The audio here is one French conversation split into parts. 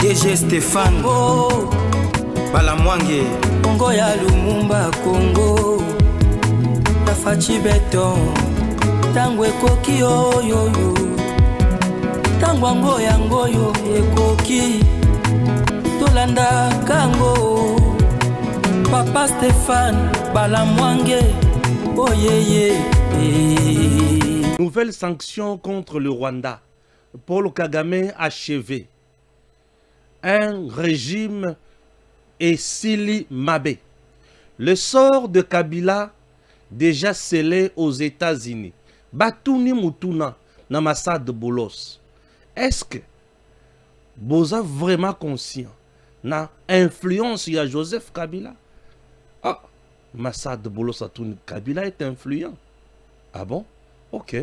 DG Stéphane Balamwange Congo ya Lumumba Congo Tafachi Beton Tango ekoki oyoyo Tango yangoyo ekoki Tolanda kango Papa Stéphane Balamwange Oh yeah. Nouvelle sanction contre le Rwanda. Paul Kagame achevé. Un régime Esili Mabe. Le sort de Kabila déjà scellé aux États-Unis. Batuni Mutuna Namassad Bolos. Est-ce que vous êtes vraiment conscient na influence ya Joseph Kabila? Ah, Massad Bolos Atouni Kabila est influent. Ah bon? Ok.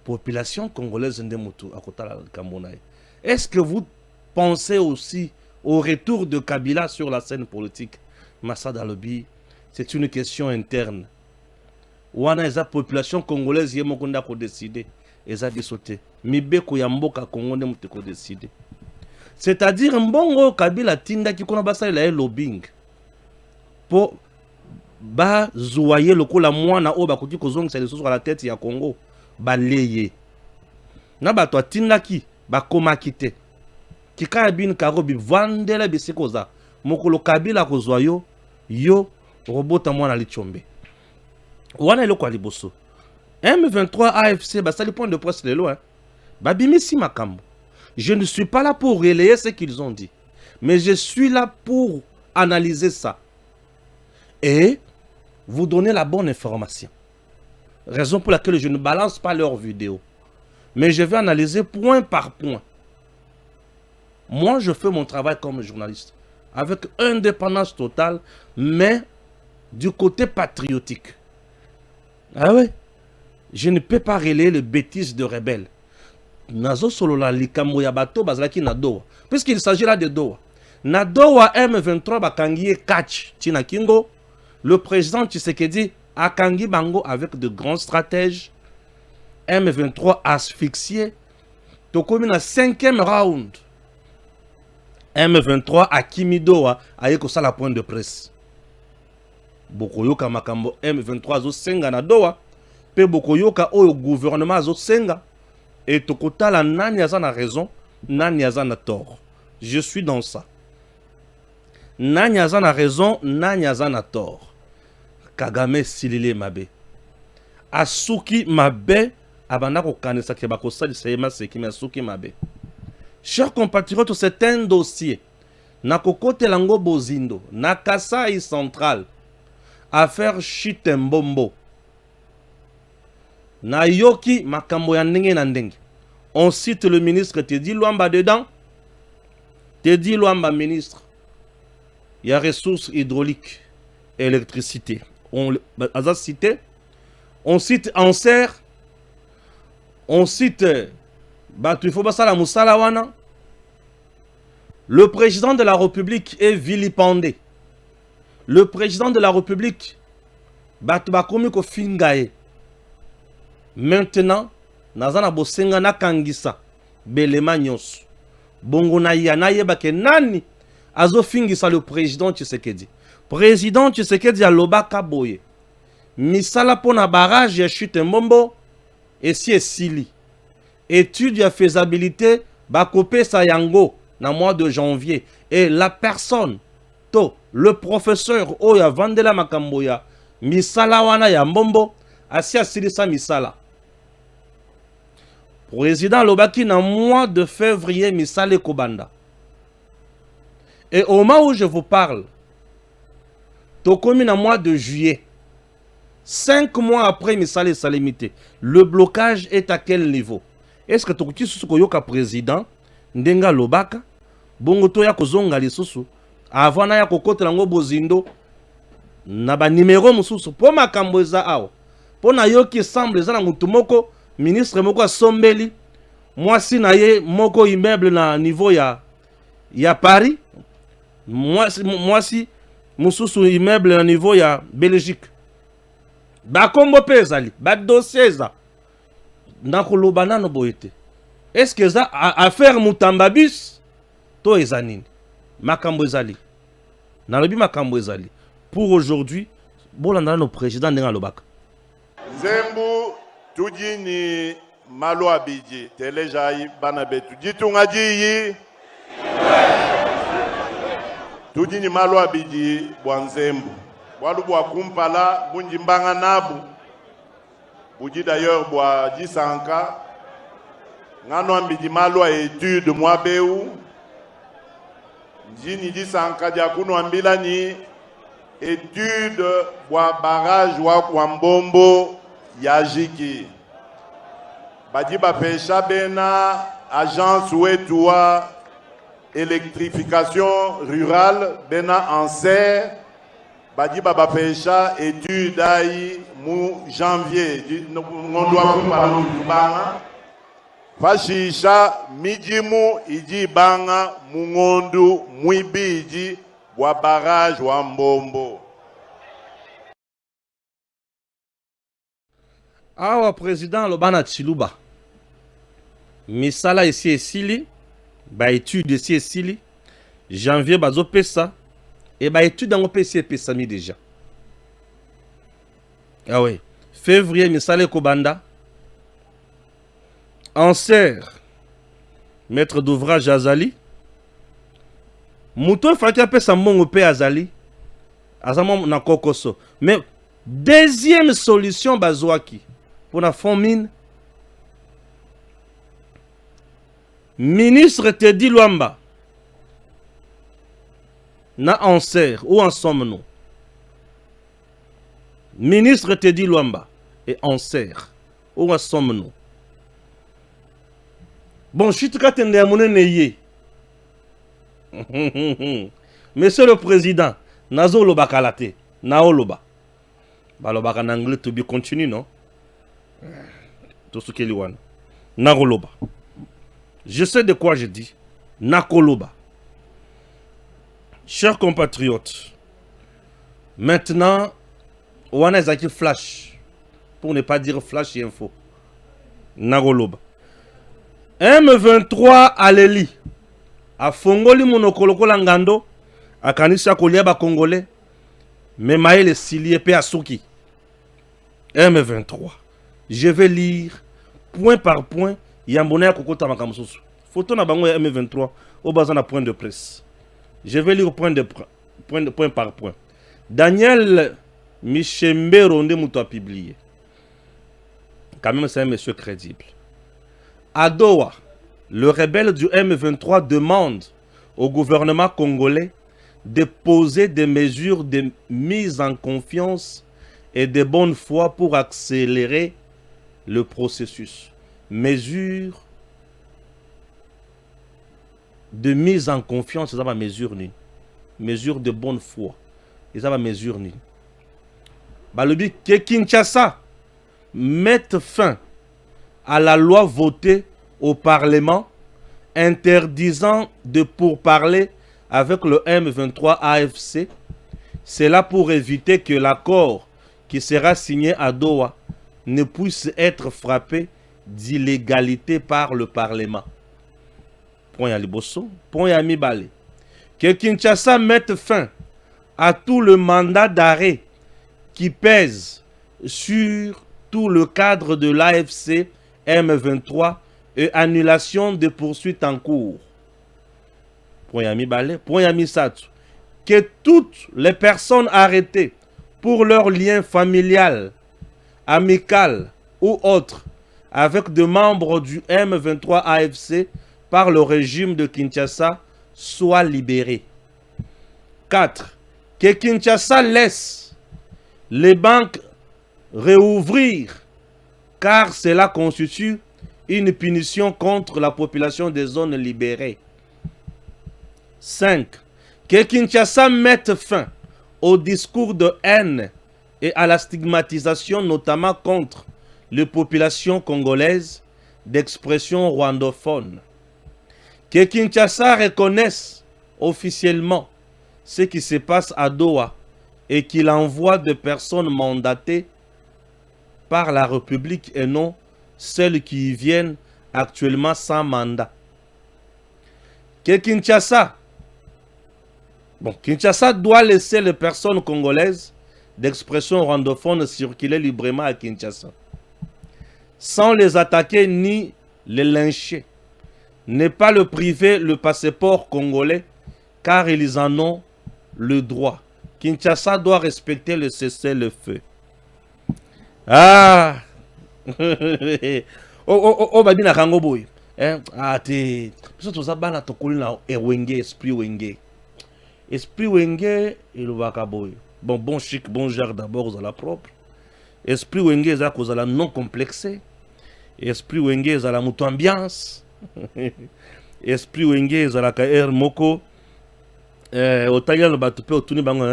Population congolaise Ndemutu à Kotala Kamonaï. Est-ce que vous pensez aussi au retour de Kabila sur la scène politique? Massad Alobi, c'est une question interne. Wana eza population congolaise yemokunda ko décider. Eza disoté. Mibeko ya mboka Congo Ndemutu ko décider. C'est-à-dire mbongo Kabila tinda ki kona basa la lobbying. Pour ba zouaye lokola mwana o bakuti kozongisa les sur la tête ya Congo baleye na bato atindaki bakoma kite kika bin karobi vandela bisikoza mokolo Kabila kozwa yo robota mwana lichombe wana eloko liboso M23 AFC basali point de presse lelo babimisi makambo. Je ne suis pas là pour relayer ce qu'ils ont dit, mais je suis là pour analyser ça et vous donner la bonne information. Raison pour laquelle je ne balance pas leurs vidéos. Mais je vais analyser point par point. Moi, je fais mon travail comme journaliste. Avec indépendance totale, mais du côté patriotique. Ah ouais? Je ne peux pas relayer les bêtises de rebelles. Nazo solo la likambo ya bato bazalaki na Doha. Puisqu'il s'agit là de Doha. Na Doha M23 bakangiye catch tina kingo. Le président Tshisekedi a kangi bango avec de grands stratèges. M23 asphyxié. Tokomi na 5e round. M23 a Kimidoa a yekosa la point de presse. Bokoyoka makambo M23 zo senga na Doha. Pe bokoyoka oyo gouvernement zo senga. Et tokota la nani azana raison, nani azana tort. Je suis dans ça. Nani azana raison, nani azana tort. Kagame silile mabe. Asuki mabe, abanako kanisa kebakosa di seyema sekime asuki mabe. Chers compatriotes, c'est un dossier. Nakokote lango bozindo, na Kasai central. Affaire Chitembombo. Na yoki makambo ya ndenge na ndenge. On cite le ministre Teddy Luamba dedans. Teddy Luamba ministre. Il y a ressources hydrauliques, électricité. On a cité. On cite Anser. On cite Batufobasala Moussalawana. Le président de la République est vilipendé. Le président de la République Batubakomiko Fingaye. Maintenant, nazana bosenga na kangisa belema nyonso. Bongo na yana yebake nani azo fingisa le président Tshisekedi. Président Tshisekedi alobaka boye. Misala pona barrage ya chute mbombo esi esili. Étude ya faisabilité bakopesa yango na mois de janvier et la personne le professeur oya vandela makamboya misala wana ya mbombo asi asilisa misala. Président Lobaki na mois de février Misale Kobanda. Et au moment où je vous parle, Tokomi na mois de juillet, 5 mois après Misale Salimité, le blocage est à quel niveau? Est-ce que Tokuti Susukoyoka président, Ndenga Lobaka, Bongo Toya Kozonga Lisusu, avant na ya kokote lango bozindo, na ba numéro mususu, po makambo eza awa, po na yoki semble eza na mutu moko, ministre moko sombeli moi si na ye moko immeuble na niveau ya Paris moi si mususu immeuble na niveau ya Belgique ba kombo pezali ba dossier za na koloba nano boyete est-ce que ça affaire Mutambabis to ezanini makambo ezali nalobi makambo ezali pour aujourd'hui bolanda no président ndenga lobaka Nzembu tuji ni malo abiji telejai bana betu jitunga jiyi tuji ni malo abiji bwa Nzembu bwalu bwa kumpala bunji mbanga nabu buji d'ailleurs bwa jisanka ngano ambiji malo a étude mwa beu njini jisanka dia kuno ambila ni étude bwa barrage wa Kwambombo ya jiki badi bapesha bena agence wetu wa électrification rurale bena anser badi bapesha étude ai mu janvier ngondo akumpala lubanga fashisha mijimu iji banga mungondu mwibiji wa barrage wa Mbombo. Awa président lobana Chiluba misala ici esili ba étude ici esili janvier bazo pesa et ba étude ngo pesa pesami déjà. Ah oui, février misala kobanda Anser maître d'ouvrage Azali Mouton faki pesa mbongo pe Azali azama na kokoso mais deuxième solution bazwaki pour la famine. Ministre Teddy Luamba na Anser, où en sommes-nous? Ministre Teddy Luamba et Anser, où en sommes-nous? Bon, je suis très content à mon nez. Monsieur le Président, Nazo Loba Kalate, Nao Loba. Baloba en anglais to be continue, non? Tout ce qu'il y a. Nagoloba. Je sais de quoi je dis. Nakoloba. Chers compatriotes, maintenant, on a Zaki flash. Pour ne pas dire flash et info. Nagoloba. M23 Aleli. A Fongoli monokoloko langando. A Kanisa Koliaba Congolais. Mais Maël est silié pe Asuki. M23. Je vais lire point par point. Yambone Kokota Makamsusu. Photo na bango M23 au bazan à point de presse. Je vais lire point par point. Daniel Michembe Ronde Mouto a publié. Quand même, c'est un monsieur crédible. À Doha, le rebelle du M23 demande au gouvernement congolais de poser des mesures de mise en confiance et de bonne foi pour accélérer le processus. Mesures de mise en confiance, c'est pas mesure ni. Mesure de bonne foi, c'est pas mesure ni. Balobi que Kinshasa mette fin à la loi votée au Parlement interdisant de pourparler avec le M23 AFC. C'est là pour éviter que l'accord qui sera signé à Doha ne puisse être frappé d'illégalité par le Parlement. Point à Liboso, point à Mibale. Que Kinshasa mette fin à tout le mandat d'arrêt qui pèse sur tout le cadre de l'AFC M23 et annulation de poursuites en cours. Point à Mibale, point à Misatu. Que toutes les personnes arrêtées pour leur lien familial, amical ou autre avec des membres du M23 AFC par le régime de Kinshasa soient libérés. 4. Que Kinshasa laisse les banques réouvrir car cela constitue une punition contre la population des zones libérées. 5. Que Kinshasa mette fin au discours de haine et à la stigmatisation notamment contre les populations congolaises d'expression rwandophone. Que Kinshasa reconnaisse officiellement ce qui se passe à Doha et qu'il envoie des personnes mandatées par la République et non celles qui y viennent actuellement sans mandat. que Kinshasa, bon, Kinshasa doit laisser les personnes congolaises d'expression rwandophone circuler librement à Kinshasa, sans les attaquer ni les lyncher. Ne pas le priver le passeport congolais, car ils en ont le droit. Kinshasa doit respecter le cessez-le-feu. Ah! Oh, babina kango boy. Ah, te. Parce que ça bana tokoli na wenge, esprit wenge. Esprit wenge, il va kaboy. Bon chic, bon genre d'abord à la propre. Esprit wenge, ça cause la non complexé. Esprit wenge, ça la mutu ambiance. Esprit wenge, ça la kaer moko. Otanya no batupe otuni bango.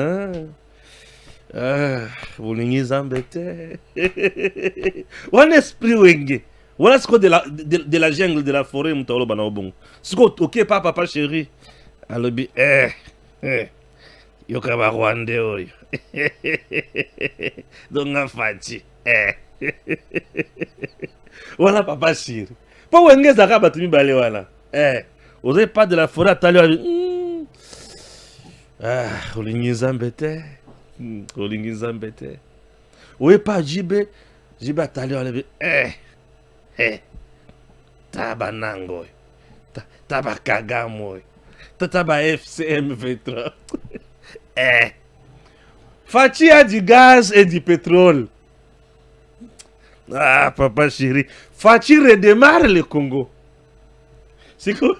Volingi zambete. On esprit wenge. Voilà ce qu'on de la jungle, de la forêt, mutalo bana obong. Ce qu'on ok papa chéri. Alobi yoka Rwandais oyo. Donc fati. Voilà papa chéri. Pas wenge zaka batumi bale wala. Vous n'avez pas de la forêt à talio. Volingi zambete. Volingi zambete. Oui pas jibe à talio alebe. Tabanango, Tabakagamo, Tataba FCM 23. Fachi a du gaz et du pétrole. Ah, papa chéri. Fachi redémarre le Congo. C'est quoi?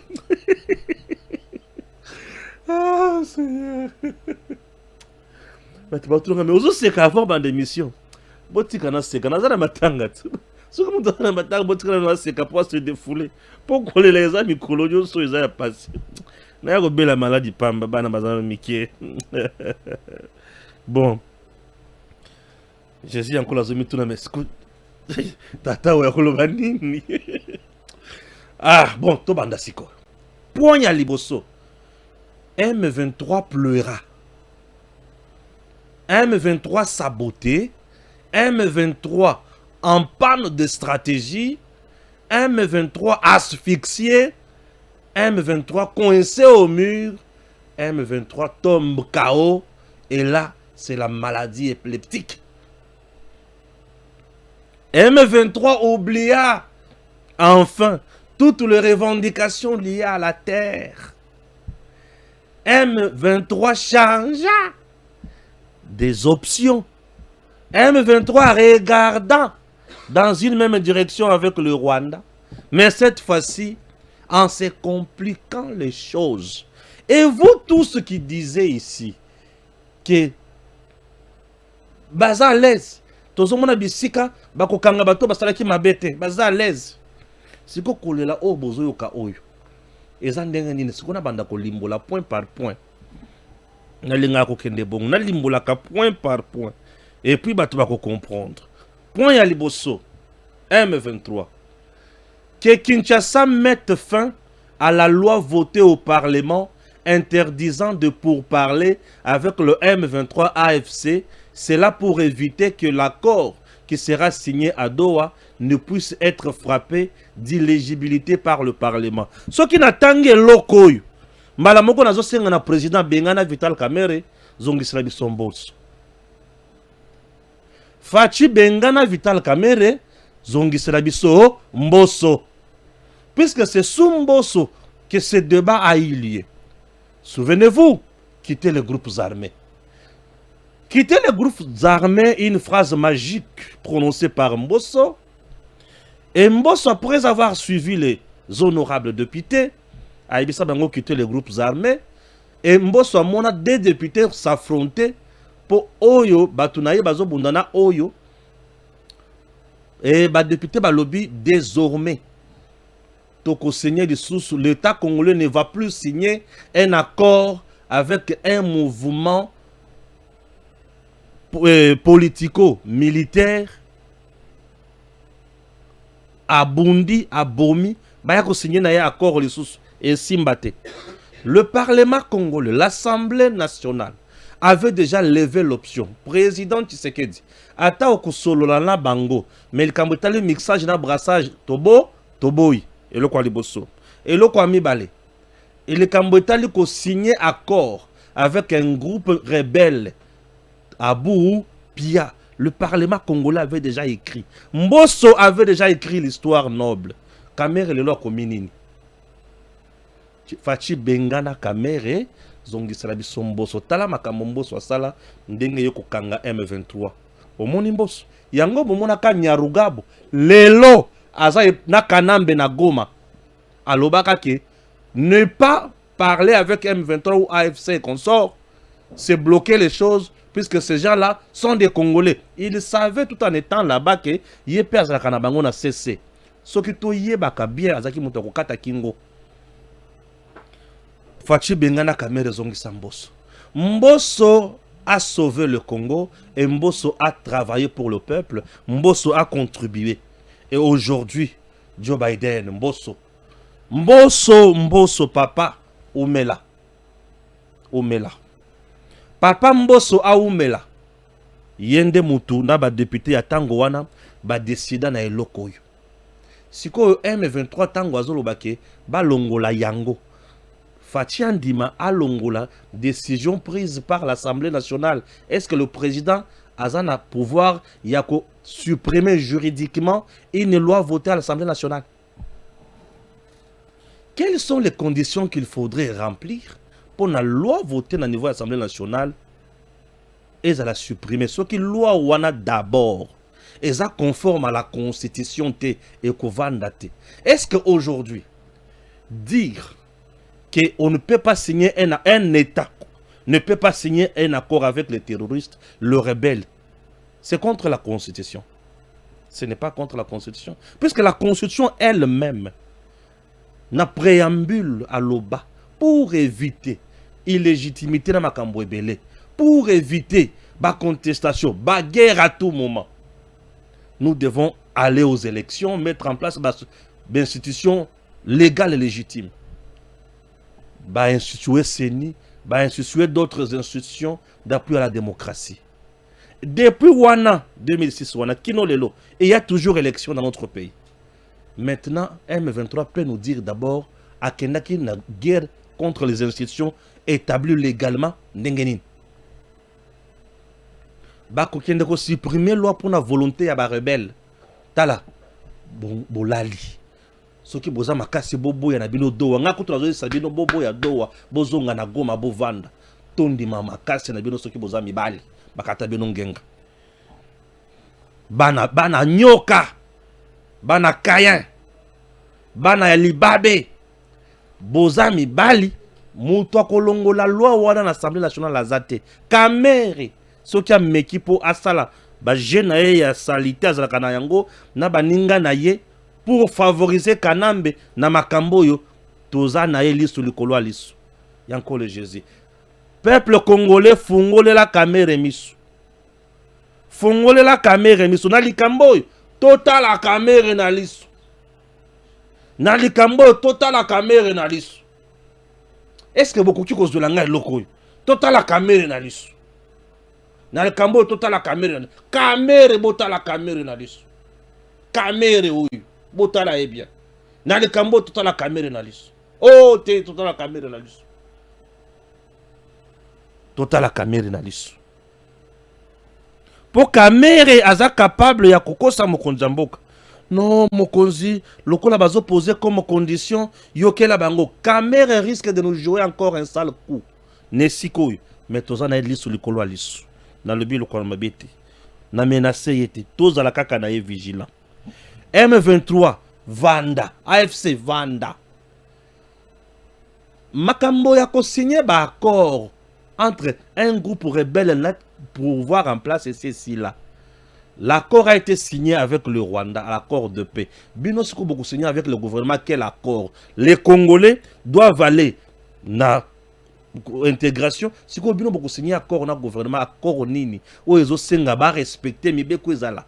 Ah, Seigneur. Mais tu vas trouver, mais aussi c'est qu'avant dans l'émission. Botikana c'est kana za matanga. Ce que nous avons matanga botikana c'est capable de se défouler. Pourquoi les amis coloniaux sont ils a passé. Na ko bela maladie pamba bana bazana mikie. Bon. Jésus encore la zomi tuna mais tata wa koloba nini. Ah bon to banda siko. Ponya liboso. M23 pleura. M23 saboté. M23 en panne de stratégie, M23 asphyxié, M23 coincé au mur, M23 tombe KO, et là, c'est la maladie épileptique. M23 oublia enfin toutes les revendications liées à la terre. M23 changea des options. M23 regardant dans une même direction avec le Rwanda, mais cette fois-ci en se compliquant les choses. Et vous tous qui disiez ici que baza à l'aise, tozomona bisika bakokanga bato basalaki mabete, baza à l'aise. Siko kolela o bozo yoka oyo. Eza ndenge nini siko na banda ko limbola point par point. Na linga ko kende bon, na limbola ka point par point. Et puis, tu vas comprendre. Point à Liboso, M23. Que Kinshasa mette fin à la loi votée au Parlement interdisant de pourparler avec le M23 AFC. C'est là pour éviter que l'accord qui sera signé à Doha ne puisse être frappé d'illégibilité par le Parlement. Ce qui n'attendent loko, malamoko nazo senga na président Bengana Vital Kamerhe, zongisela bisomboso. Fachi Bengana Vital Kamerhe, zongisela biso mboso. Puisque c'est sous Mboso que ce débat a eu lieu. Souvenez-vous, quitter les groupes armés. Quitter les groupes armés, une phrase magique prononcée par Mboso. Et Mboso, après avoir suivi les honorables députés, a quitté les groupes armés. Et Mboso a des députés s'affronter pour Oyo, Batunaye Bazo Bundana Oyo. Et les députés lobby désormais. L'État congolais ne va plus signer un accord avec un mouvement politico-militaire à Bundi, à Bomi, il signer un accord et Simbate. Le Parlement congolais, l'Assemblée nationale, avait déjà levé l'option. Président Tshisekedi, ata okusolo la bango, mais le kambotali mixage na brassage tobo, toboi, et le kwa liboso, et le kwa mibale. Et le Cambodge a signé accord avec un groupe rebelle à Bou Pia. Le Parlement congolais avait déjà écrit. Mbosso avait déjà écrit l'histoire noble. Kamere le lo kominini. Fachi bengana kamere zongi sala biso Mbosso. Tala makambo Mbosso asala ndenge yoko kanga M23. Omoni Mbosso. Yango bomona ka Nyarugabo. Lelo aza na Kanambe na Goma. Alobaka ke ne pas parler avec M23 ou AFC et consorts, c'est bloquer les choses, puisque ces gens-là sont des Congolais. Ils savaient tout en étant là-bas que Yépe Azalaka na bango na cessé. Ce qui to yebaka bien azaki moto ko kata kingo. Fachi bengana kamere zongi Mbosso. Mbosso a sauvé le Congo et Mbosso a travaillé pour le peuple. Mbosso a contribué. Et aujourd'hui, Joe Biden, Mbosso, papa, Oumela. Papa Mbosso a Oumela. Yende mutu na ba député ya tango wana ba décida na eloko yo. Siko M23 tango azolobake ba longola yango. Fachi Andima a longola décision prise par l'Assemblée nationale. Est-ce que le président a pouvoir yako supprimer juridiquement une loi votée à l'Assemblée nationale? Quelles sont les conditions qu'il faudrait remplir pour la loi votée au niveau de l'Assemblée nationale et à la supprimer? Ce qui loi wana d'abord et ça conforme à la constitution et kovandate. Est-ce qu'aujourd'hui dire qu'on ne peut pas signer un État ne peut pas signer un accord avec les terroristes, le rebelle, c'est contre la constitution? Ce n'est pas contre la constitution, puisque la constitution elle-même na préambule à l'oba pour éviter illégitimité dans makambo ebele, pour éviter la contestation, la guerre à tout moment. Nous devons aller aux élections, mettre en place des institutions légales et légitimes. Instituer CENI, instituer d'autres institutions d'appui à la démocratie. Depuis Wana 2006, Wana Kino Lelo, il y a toujours élection dans notre pays. Maintenant, M23 peut nous dire d'abord à Kenaki na guerre contre les institutions établies légalement n'engenin. Bako Kendeko supprimer loi pour la volonté à ba rebelle. Tala bolali. Soki boza makasi bobo ya na bino dowa ngako tulazo sabino bobo ya dowa bozonga na Goma bovanda. Tondi mama makasi na bino soki boza mibali bakata bino ngenga. Bana nyoka. Bana Kayen, bana ya Libabe, bozami bali, muto kolongo la loi wana na l'Assemblée nationale azate. Kamere, soki a mekipo asala, ba jena ya salite azalaka na yango, na baninga na ye, pour favoriser Kanambe na makambo yo, toza na ye lisu likolo lisu. Yanko le Jésus. Peuple congolais fungole la kamere misu. Fungole la kamere misu, na likambo yo. Total la caméra na lisu. Na likambo total la caméra na lisu. Est-ce que beaucoup qui cause de l'anga loko? Total la caméra na lisu. Na likambo total la caméra. Caméra bota la caméra na lisu. Caméra oui. Bota la bien. Na likambo total la caméra na lisu. Oh te total la caméra na lisu. Total la caméra na lisu. Pour Kamere aza capable ya kokosa mokonzi mboka. Non, mokonzi, lokola bazo posé comme condition, yokela bango. Kamere risque de nous jouer encore un sale coup. Nesiko, mais toza na lisu likolo alisu. Na lobi lokolo mabete. Na menacé yete. Toza la kaka na ye vigilant. M23, Vanda. AFC, Vanda. Makambo ya ko signer ba accord entre un groupe rebelle pour pouvoir en place ceci-là. L'accord a été signé avec le Rwanda, l'accord de paix. Bino siko beaucoup signé avec le gouvernement, quel accord? Les Congolais doivent aller na intégration. Siko bino beaucoup signé accord na gouvernement, accord nini. Ou ils ont ba respecter mi beko ezala.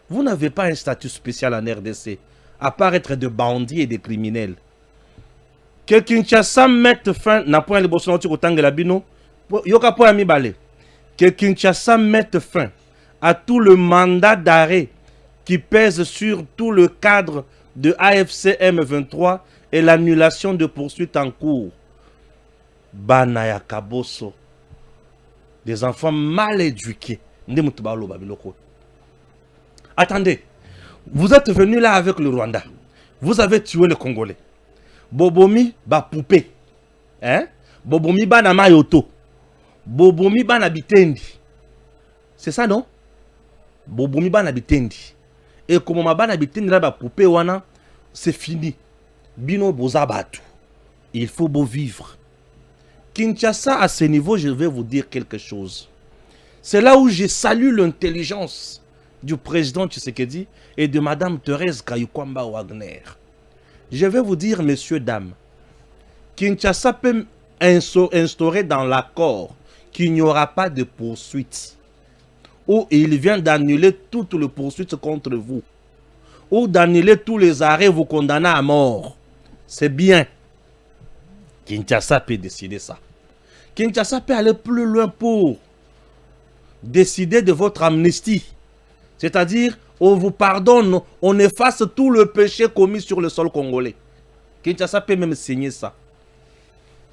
Vous n'avez pas un statut spécial en RDC, à part être de bandits et de criminels. Que Kinshasa mette fin na point le Bolsonaro Tangela bino, yoka po ami balé. Que Kinshasa mette fin à tout le mandat d'arrêt qui pèse sur tout le cadre de AFC M23 et l'annulation de poursuites en cours. bana ya kaboso, des enfants mal éduqués. Attendez, vous êtes venu là avec le Rwanda. Vous avez tué le Congolais. Bobomi ba poupée. Hein? Bobomi ba na mayoto. Bobomi ba na bitendi. C'est ça, non? Bobomi ba na bitendi. Et comme ma ba na bitendi là ba poupée wana, c'est fini. Bino bozabatu. Il faut beau vivre. Kinshasa, à ce niveau, je vais vous dire quelque chose. C'est là où je salue l'intelligence du président Tshisekedi et de Madame Thérèse Kayukwamba Wagner. Je vais vous dire, messieurs, dames, Kinshasa peut instaurer dans l'accord qu'il n'y aura pas de poursuite. Ou il vient d'annuler toutes les poursuites contre vous. Ou d'annuler tous les arrêts vous condamnant à mort. C'est bien. Kinshasa peut décider ça. Kinshasa peut aller plus loin pour décider de votre amnistie. C'est-à-dire, on vous pardonne, on efface tout le péché commis sur le sol congolais. Kinshasa peut même signer ça.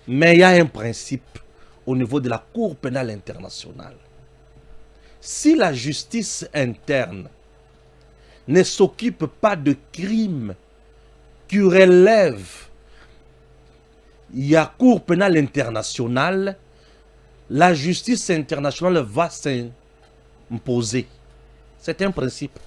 Mais il y a un principe au niveau de la Cour pénale internationale. Si la justice interne ne s'occupe pas de crimes qui relèvent il y a Cour pénale internationale, la justice internationale va s'imposer. C'est un principe.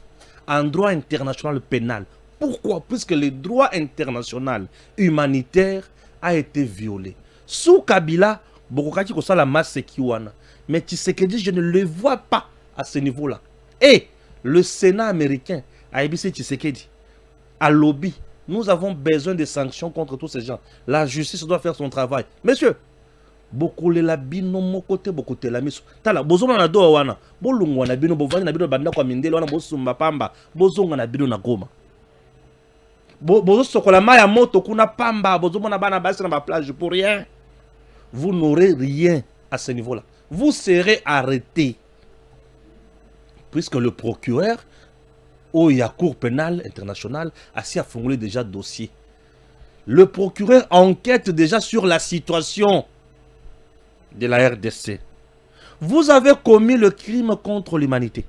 En droit international pénal. Pourquoi? Puisque le droit international humanitaire a été violé. Sous Kabila, Bokokaki kosa la masse kiwana. Mais Tshisekedi, je ne le vois pas à ce niveau-là. Et le Sénat américain a ébissé Tshisekedi à lobby. Nous avons besoin de sanctions contre tous ces gens. La justice doit faire son travail. Monsieur, beaucoup la bino mokote beaucoup la miso. Tala bozoma na do wana. Bolungwa na bino bovani na bino banda kwa mindele wana bosumba pamba. Bozonga na bino na Goma. Bozo sokola maya moto kuna pamba. Bozoma na bana basi na ba plage pour rien. Vous n'aurez rien à ce niveau-là. Vous serez arrêté. Puisque le procureur où il y a Cour pénale internationale, a formulé déjà dossier. Le procureur enquête déjà sur la situation de la RDC. Vous avez commis le crime contre l'humanité.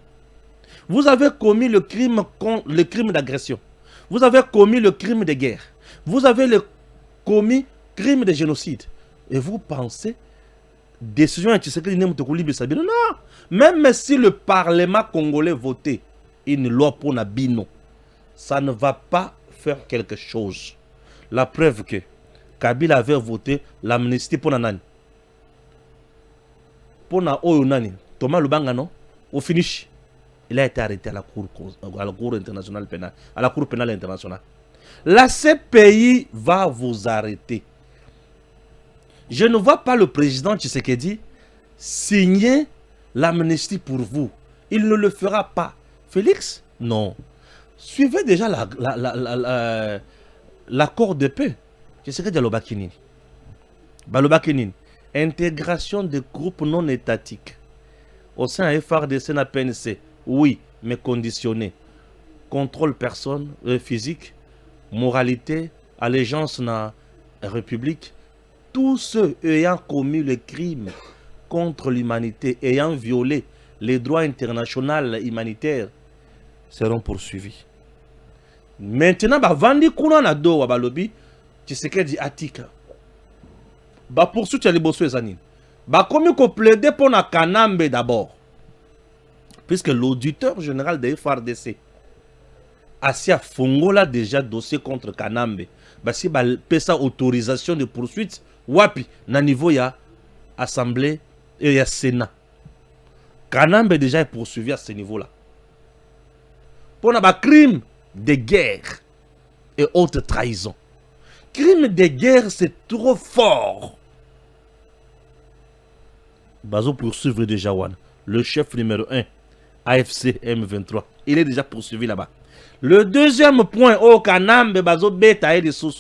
Vous avez commis le crime d'agression. Vous avez commis le crime de guerre. Vous avez commis le crime de génocide. Et vous pensez, décision non, même si le Parlement congolais votait une loi pour Nabino, ça ne va pas faire quelque chose. La preuve que Kabila avait voté l'amnistie pour Nanani. Pour Nani, Thomas Lubanga, non? Au finish, il a été arrêté à la Cour internationale pénale, à la Cour pénale internationale. La CPI va vous arrêter. Je ne vois pas le président Tshisekedi signer l'amnistie pour vous. Il ne le fera pas. Félix? Non. Suivez déjà l'accord de paix. Tshisekedi Alobakinin. Balobakinin. Intégration des groupes non étatiques. Au sein de FARDC na PNC. Oui, mais conditionné. Contrôle personne, physique, moralité, allégeance na République. Tous ceux ayant commis le crime contre l'humanité, ayant violé les droits internationaux humanitaires, seront poursuivis. Maintenant, Vandi Kuna na do wa balobi, Tshisekedi atika. Ba poursuite ya liboso ezanini. Ba komi ko plaider pour na Kanambe d'abord. Puisque l'auditeur général de FARDC Asia Fongola déjà dossier contre Kanambe. Ba si ba pesa autorisation de poursuite wapi na niveau ya assemblée et ya Sénat. Kanambe déjà est poursuivi à ce niveau-là. Pour un crime de guerre et haute trahison. Crime de guerre, c'est trop fort. Bazo poursuivre déjà Wan, le chef numéro 1, AFC M23. Il est déjà poursuivi là-bas. Le deuxième point, au Kanambe, Bazo beta et des sous.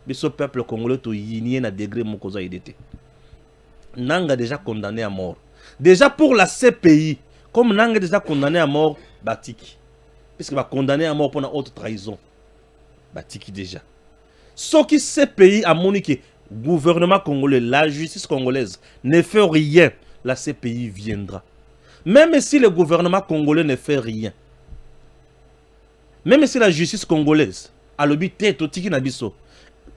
Mais ce peuple congolais, tout yinien à degré mokoza idété. Nanga déjà condamné à mort. Déjà pour la CPI, comme Nanga déjà condamné à mort, Batiki. Puisque va condamné à mort pour une haute trahison. Batiki déjà. Ce qui CPI a moniqué, gouvernement congolais, la justice congolaise ne fait rien, la CPI viendra. Même si le gouvernement congolais ne fait rien, même si la justice congolaise a le but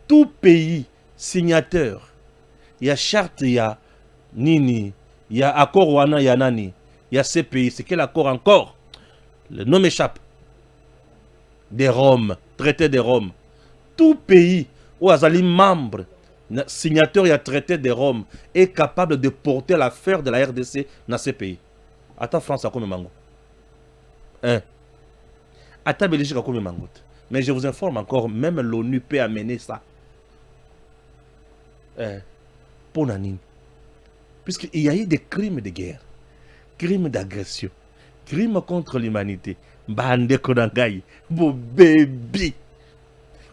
tout pays signateur, il y a charte, il y a nini, il y a accord wana, il y a nani, il y a CPI, c'est quel accord encore? Le nom m'échappe. Des Roms, traité de Rome. Tout pays où Azali membre, signateur et traité de Rome est capable de porter l'affaire de la RDC dans ces pays. Attends, France a combien mango? Attends, Belgique a combien mango? Mais je vous informe encore, même l'ONU peut amener ça. Pour Nanine. Puisqu'il y a eu des crimes de guerre, crimes d'agression, crimes contre l'humanité. Bande Kodangai, bo baby.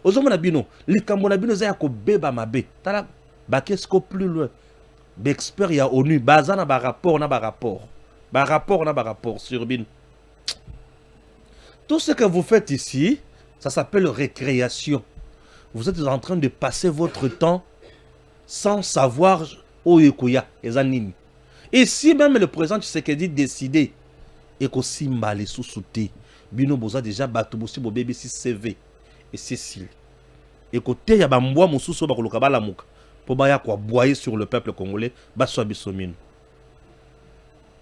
Ozomona bino, les Cambona bino za ko beba mabe. Tala ba qu'est-ce plus loin. Expert ya ONU, bazana ba rapport na ba rapport. Ba rapport na ba rapport sur bin. Tout ce que vous faites ici, ça s'appelle récréation. Vous êtes en train de passer votre temps sans savoir où yekuya ezanini. Et si même le président Tshisekedi décidé et que simba les sous-soutés, bino boza déjà batubusi bo bébé si CV et Cécile. Et côté ya bambwa mususu ba koluka bala muka po baya kwa boyer sur le peuple congolais baswa bisomino.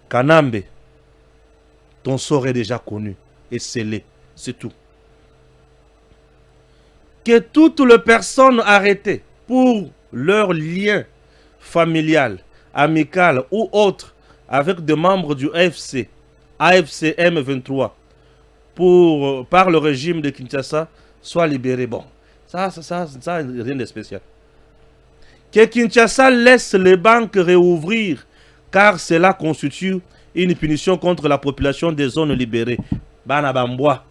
Kanambe, ton sort est déjà connu et scellé, c'est tout. Que toutes les personnes arrêtées pour leur lien familial, amical ou autre avec des membres du AFC M23 par le régime de Kinshasa soient libérés. Bon, ça rien de spécial. Que Kinshasa laisse les banques réouvrir car cela constitue une punition contre la population des zones libérées. Banabambois.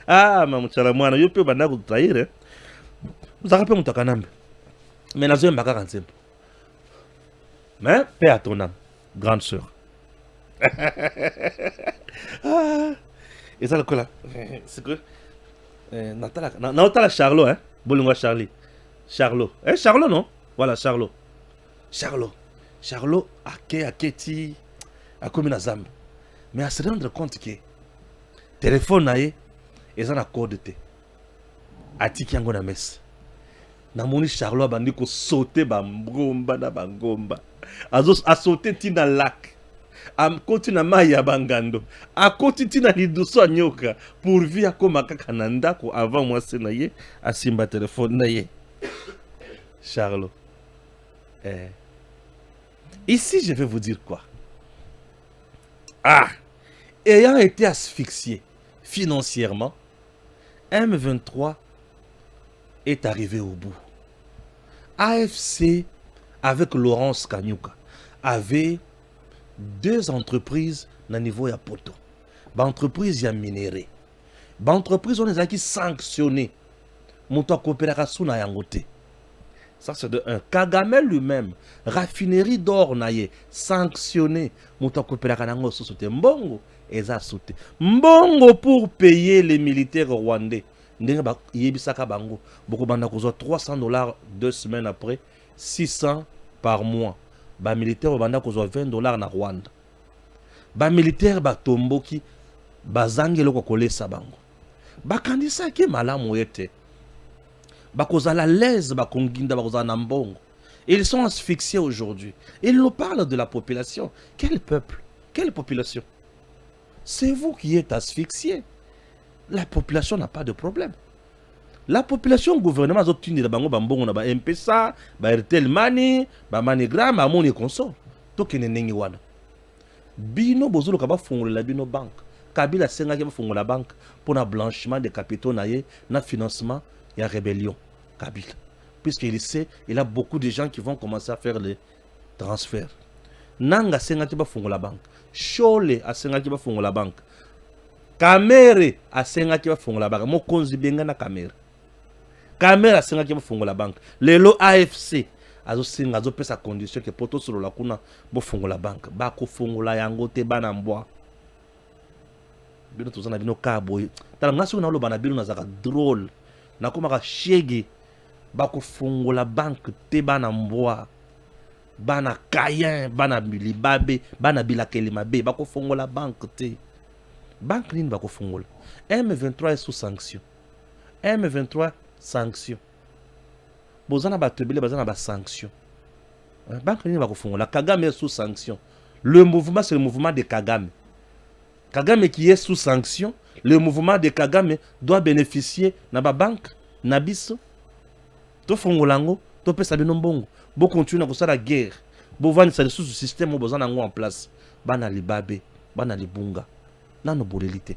Ah, maman, tu as la moine, tu peux vous trahir. Vous avez rappelé mon takanambe. Mais nous sommes pas ensemble. Mais paix à ton âme, grande sœur. Et ça, le quoi là? C'est que Natala Charlot, hein? Bolingwa Charlie. Charlot. Charlot, non? Voilà, Charlot. Charlot, Aketi, a commis la zambe. Mais à se rendre compte que téléphone nae et un accord de thé. Atiki yango na messe. Namoni Charlot bandi ko sauter bangomba na bangomba. Azos a sauter tina lac. Am continue na maya bangando. A continue na liduso nyoka pour via koma kaka nanda ko avant moi senaye asimba téléphone naye. Charlot. Ici je vais vous dire quoi? Ayant été asphyxié financièrement, M23 est arrivé au bout. AFC, avec Laurence Kanyuka, avait deux entreprises au niveau de Poto. L'entreprise est minérée. L'entreprise, on les a qui sanctionné. Montant coopération na yangote. Ça, c'est de un. Kagame lui-même, raffinerie d'or naye, sanctionné. Montant coopération na société Mbongo. Mbongo pour payer les militaires rwandais. Yebisaka bango. Beaucoup banda kozo $300 2 semaines après, 600 par mois. Ba militaire banda kozo $20 na Rwanda. Ba militaire ba tomboki bazangelo ko kolesa bango. Ba kandisa ke malamu yete. Ba kozala l'aise ba konginda ba kozana mbongo. Ils sont asphyxiés aujourd'hui. Ils nous parlent de la population. Quel peuple? Quelle population? C'est vous qui êtes asphyxié. La population n'a pas de problème. La population, le gouvernement, les autres, les bango bambongo na ba MPSA, ba Airtel Money, ba Manigram, ba Money Consort. Tout qui n'est wana. Bino bozolo kaba fongola la bino banque. Kabila senga kaba fongola banque pour na blanchiment des capitaux naie, na financement et la rébellion. Kabila. Puisqu'il sait, il a beaucoup de gens qui vont commencer à faire les transferts. Nanga senga kaba fongola banque. Chole a senga kaba fongola banque. Kamere a senga kaba fongola banque. Mo konzi benga na kamere. Kamera senga kiba fongola banque. Lelo AFC azo singa azo pesa condition que poto solo la kuna bo fongola banque. Ba ko fongola yango te bana mbwa. bino tozana bino kaboy tala ngaso na loba na bino nazaka drôle na komaka shege bakofungola banque te bana mbwa bana kayen bana libabe bana bilakeli mabe bakofungola banque te banque nini bakofungola M23 est sous sanction M23 sanction bozana batebele bazana ba sanction banque nini bakofungola Kagame est sous sanction le mouvement c'est le mouvement de Kagame Kagame qui est sous sanction le mouvement de Kagame doit bénéficier na ba banque na biso to fongolango to pesa bino mbongo bo continue na la guerre bo vani sa sous système bo bozana ngo en place bana libabe bana libunga nano bolelite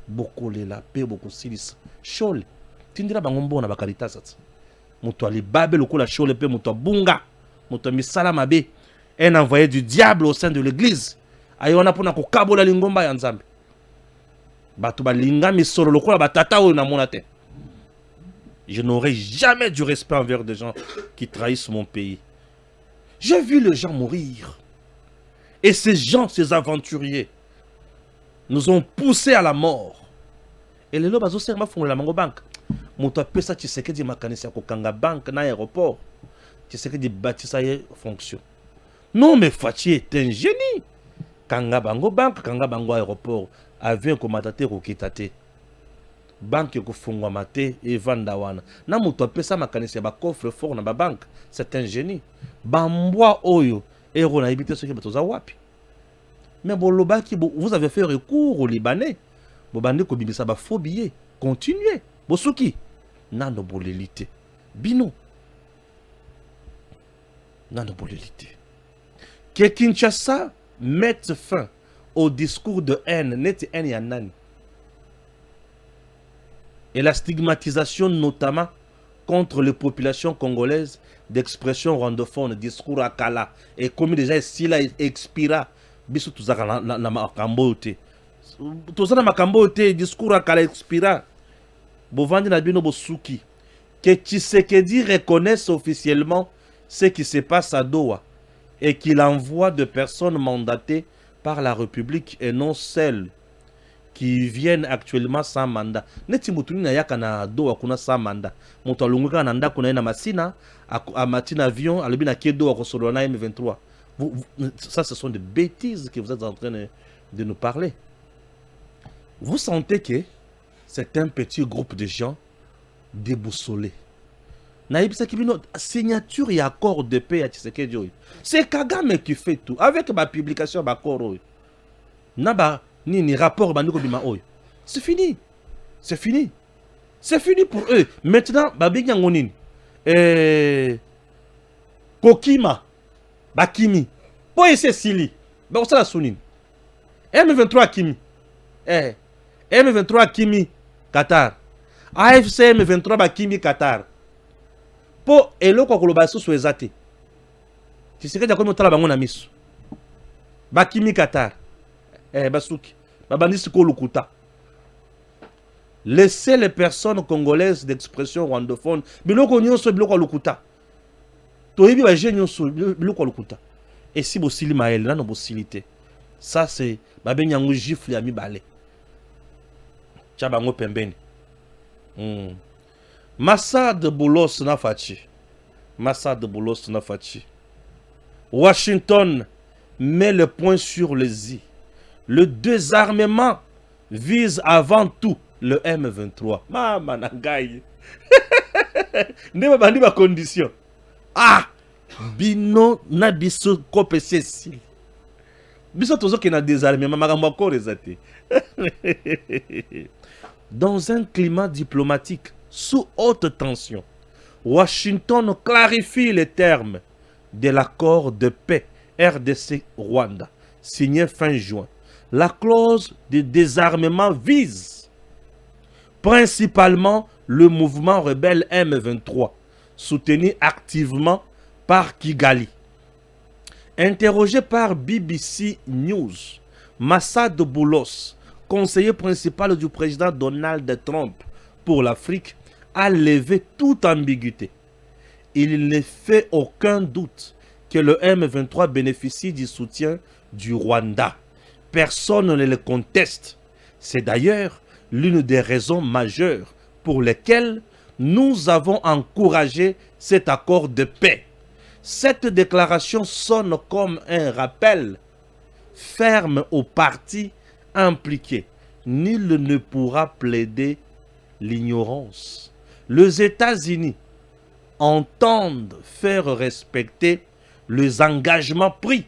bokolela pe bokosilisa shole tindira bango mbona bakarita sata moto alibabe lokola shole pe moto bunga moto misala mabe un envoyé du diable au sein de l'église ayona pona ko kabola lingomba ya nzambe bato balinga misolo lokola batata oyo na monate. Je n'aurai jamais du respect envers des gens qui trahissent mon pays. J'ai vu les gens mourir. Et ces gens, ces aventuriers, nous ont poussés à la mort. Et les lobes ont font la mango banque. Mon toi pesa tu sais que di makanisi ko kanga banque na aéroport. Tu sais que di bâtissa fonction. Non mais Fachi est un génie. Kanga bango banque, kanga bango aéroport. Avion komatate ko kitate. Banque ko fungwa mate et vanda wana. Na muto pesa makanisi ba coffre fort na ba banque. C'est un génie. Bambwa oyo ero na ibité ce que batoza wapi. Mais bolobaki vous avez fait recours aux Libanais. Bobande ko bibisa ba faux billets. Continuez. Bosuki nano bolelité. Bino nano bolelité. Que Kinshasa mette fin au discours de haine, net haine yanani. Et la stigmatisation notamment contre les populations congolaises d'expression rwandophone, discours à Kala. Et comme déjà Sila expira, biso tuzaka na makambo te. Tozana makambo te, discours à Kala expira. Bovandi na bino bosuki. Que Tshisekedi reconnaisse officiellement ce qui se passe à Doha et qu'il envoie de personnes mandatées par la République et non celles qui viennent actuellement sans mandat. Neti mutuni na yaka na Doha kuna sans mandat. Moto alunguka na ndako na masina a matin avion alobi na kedo ko solo na M23. Ça ce sont des bêtises que vous êtes en train de nous parler. Vous sentez que c'est un petit groupe de gens déboussolés. Naïbisa Kibino, signature et accord de paix à Tshisekedi. C'est Kagame qui fait tout. Avec ma publication, Naba, ni rapport, c'est fini. C'est fini. C'est fini pour eux. Maintenant, Babi Yangonin, Kokima, Bakimi, Poese Sili, Baosala Sounin, M23 Kimi, M23 Kimi, Qatar, AFC M23 Bakimi, Qatar. Po eloko koloba susu ezate. Tshisekedi akomi otala bango na miso. Bakimi Qatar. Basuki. Babandisi ko lukuta. Laissez les personnes congolaises d'expression rwandophone. Biloko nyonso biloko lukuta. Toyebi ba je nyonso biloko lukuta. Et si bosili mael na no bosilité. Ça c'est babenyango gifle ya mibale. Tcha bango pembeni. Massad Boulos Nafachi. Massad Boulos Nafachi. Washington met le point sur les i. Le désarmement vise avant tout le M23. Mama nangai. Ne ba bandi ba condition. Ah! Bino na biso kopese si. Biso tozo ki na désarmement makambo ko rezate. Dans un climat diplomatique sous haute tension, Washington clarifie les termes de l'accord de paix RDC-Rwanda, signé fin juin. La clause de désarmement vise principalement le mouvement rebelle M23, soutenu activement par Kigali. Interrogé par BBC News, Massad Boulos, conseiller principal du président Donald Trump pour l'Afrique, a levé toute ambiguïté. Il ne fait aucun doute que le M23 bénéficie du soutien du Rwanda. Personne ne le conteste. C'est d'ailleurs l'une des raisons majeures pour lesquelles nous avons encouragé cet accord de paix. Cette déclaration sonne comme un rappel ferme aux parties impliquées. Nul ne pourra plaider l'ignorance. Les États-Unis entendent faire respecter les engagements pris,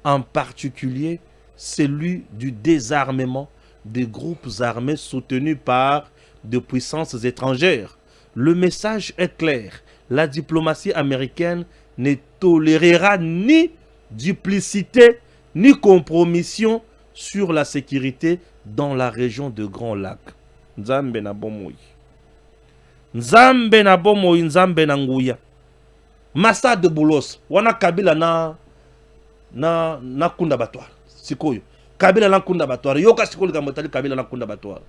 en particulier celui du désarmement des groupes armés soutenus par de puissances étrangères. Le message est clair. La diplomatie américaine ne tolérera ni duplicité ni compromission sur la sécurité dans la région de Grand Lac. Nzambe na bomoi. Nzambe na bomoi, nzambe na nguya. Massa de Boulos, wana Kabila na kunda batwara. Sikoyo. Kabila na kunda batwara. Yoka sikoli kamotali Kabila na kunda batwara.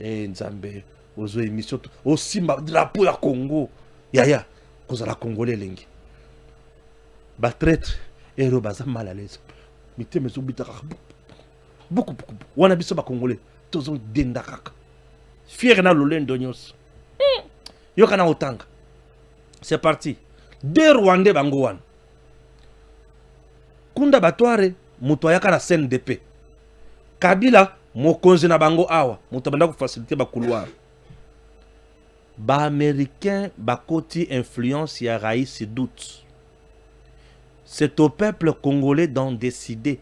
Nzambe, ozo émission aussi drapeau ya Congo. Yaya, kozala Congolais lengi. Ba traître ero baza mal à l'aise. Mité mezo bitaka. Beaucoup. Wana biso ba Congolais. Tozo denda kaka. Fier na lolendo nyos. Yoka na otanga. C'est parti. Deux Rwandais bango wana. Kunda batware muto ayaka na CNDP. Kabila mokonzi na bango awa. Muto banda ko faciliter ba couloir. Ba américain bakoti influence ya raïs doute. C'est au peuple congolais d'en décider.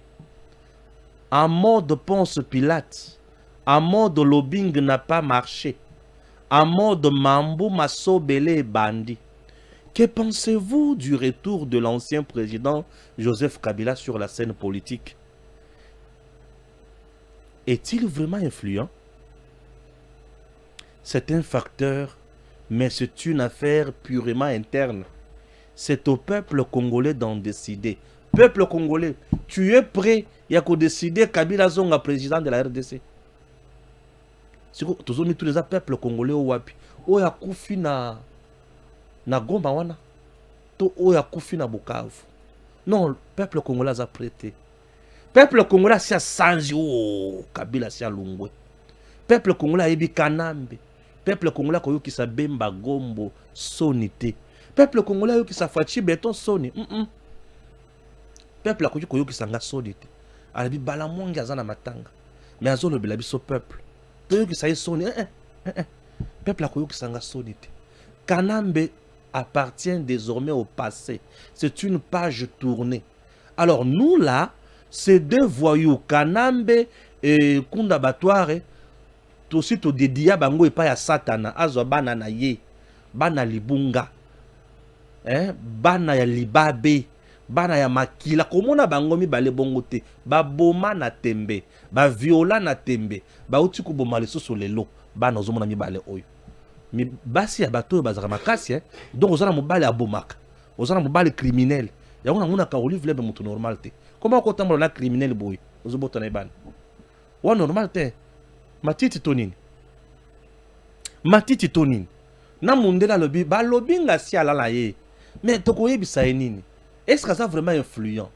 En mode Ponce Pilate, en mode lobbying n'a pas marché. En mode Mambo Massobele Bandi. Que pensez-vous du retour de l'ancien président Joseph Kabila sur la scène politique? Est-il vraiment influent? C'est un facteur, mais c'est une affaire purement interne. C'est au peuple congolais d'en décider. Peuple congolais, tu es prêt? Il y a qu'à décider Kabila Zonga président de la RDC. C'est que tous les peuples congolais au wapi. O ya kufi na Goma wana. To o ya kufi na Bukavu. Non, le peuple congolais a prêté. Peuple congolais a sanji o Kabila sia Lungwe. Peuple congolais a ebi Kanambe. Peuple congolais koyo ki sa Bemba Gombo sonité. Peuple congolais qui sa fachi beton soni. Peuple koyo ki sanga sonité. Alabi balamongi azana matanga. Mais azolo bilabi so peuple. Toyo ki sa soni. Peuple koyo ki sanga sonité. Kanambe appartient désormais au passé. C'est une page tournée. Alors nous là, ces deux voyous Kanambe et Kunda Batware, aussi to dédia bango et pas ya Satana, azo bana na ye, bana libunga. Bana ya libabe, bana ya makila, komona bango mi bale bongo te, ba boma na tembe, ba viola na tembe, ba uti ko boma leso lelo, bana ozomona mi bale oyo. Mi basi ya bato bazaka makasi, donc ozana mobale ya bomaka, ozana mobale criminel. Yango ngona ka olive lebe mutu normal te. Comment ko tambola na criminel boy, ozobota na bana. Wa normal te. Matiti tonini. Matiti tonini. Na mundela lobi, ba lobi nga si ala la ye. Mais toko yebisa nini? Est-ce que ça vraiment influent?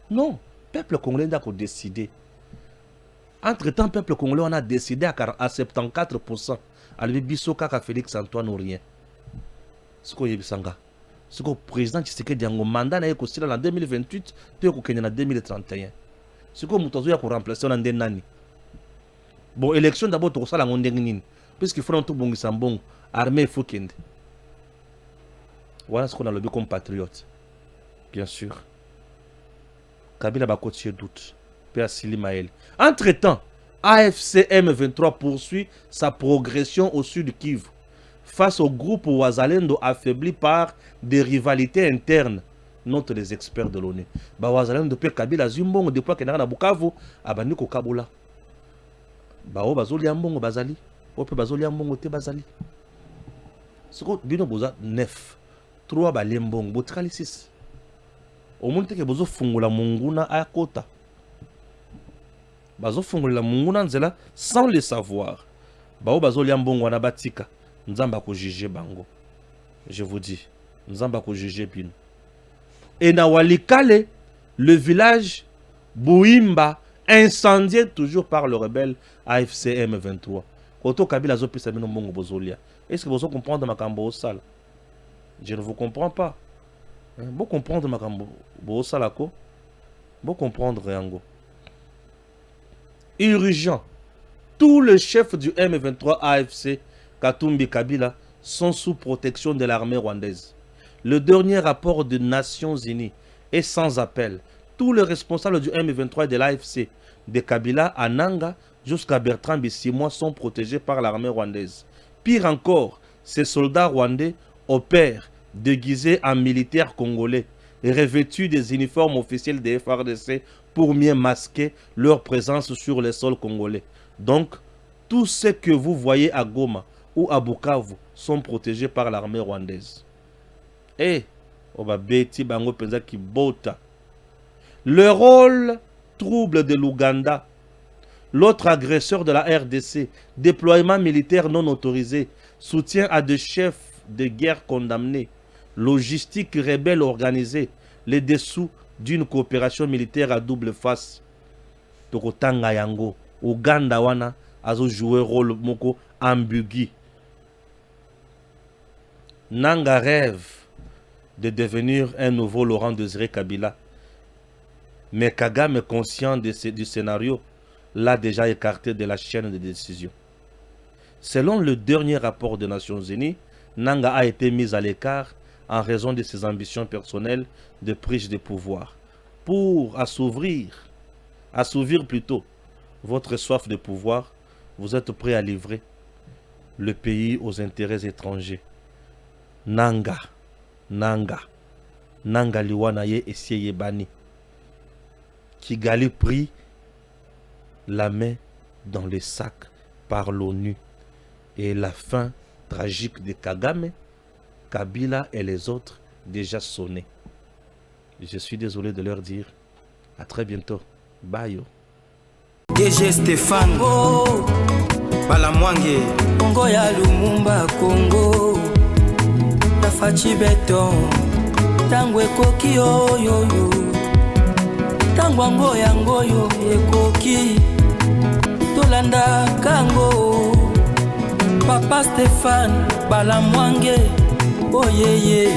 Non, peuple congolais n'a qu'à décider. Entre-temps, peuple congolais on a décidé à 74%. Albi biso kaka Félix Antoine ou rien. Ce qu'on yebisa nga. Ce que le président Tshisekedi Diango mandat na yeko sila en 2028, te yeko kenya na 2031. Ce que mutazo ya ko remplacer na ndenani. Bon, élection d'abord to sala ngondeng nini. Puisqu'il faut tout bongisa mbongo, armée il faut kende. Voilà ce qu'on a le but comme patriote. Bien sûr. Kabila Bakotier doute. Père Sili Maël. Entre-temps, AFC M23 poursuit sa progression au sud Kivu. Face au groupe Wazalendo affaibli par des rivalités internes. Note les experts de l'ONU. Wazalendo pe Kabila Zimbongo depuis qu'il na Bukavu, abandi ko Kabula. Bao bazoli ambongo bazali. Ope bazoli ambongo te bazali. Siko bino boza 9. 3 balembongo botikali 6. Omonte ke bozo fungula munguna akota. Bazo fungula munguna nzela sans le savoir. Bao bazoli ambongo na batika. Nzamba ko juger bango. Je vous dis, nzamba ko juger bino. Et na Walikale, le village Bouimba incendié toujours par le rebelle AFC M23. Koto Kabila zo pesa bino mbongo bozolia. Est-ce que vous comprenez makambo osala? Je ne vous comprends pas. Vous comprendre makambo osala ko? Vous comprendre yango. Urgent. Tous les chefs du M23 AFC Katumbi Kabila sont sous protection de l'armée rwandaise. Le dernier rapport des Nations Unies est sans appel. Tous les responsables du M23 et de l'AFC de Kabila à Nanga jusqu'à Bertrand Bisimwa sont protégés par l'armée rwandaise. Pire encore, ces soldats rwandais opèrent déguisés en militaires congolais et revêtus des uniformes officiels des FARDC pour mieux masquer leur présence sur les sols congolais. Donc, tous ceux que vous voyez à Goma ou à Bukavu sont protégés par l'armée rwandaise. Et, le rôle trouble de l'Ouganda, l'autre agresseur de la RDC, déploiement militaire non autorisé, soutien à des chefs de guerre condamnés, logistique rebelle organisée, les dessous d'une coopération militaire à double face. Tokotanga yango, Ouganda wana azo jouer rôle moko ambigu. Nanga rêve de devenir un nouveau Laurent Désiré Kabila. Mais Kagame, conscient du scénario, l'a déjà écarté de la chaîne de décision. Selon le dernier rapport des Nations Unies, Nanga a été mis à l'écart en raison de ses ambitions personnelles de prise de pouvoir. Pour assouvir plutôt votre soif de pouvoir, vous êtes prêt à livrer le pays aux intérêts étrangers. Nanga liwanaye esiye bani. Kigali prit la main dans le sac par l'ONU et la fin tragique de Kagame, Kabila et les autres déjà sonnés. Je suis désolé de leur dire à très bientôt. Bye. DG Stéphane Balamwange Congo ya Lumumba Congo Tafachi Beton Tangwe koki oyoyo Tangwa ngoya ngoyo ekoki Tolanda kango Papa Stéphane Balamwange Oh yeah yeah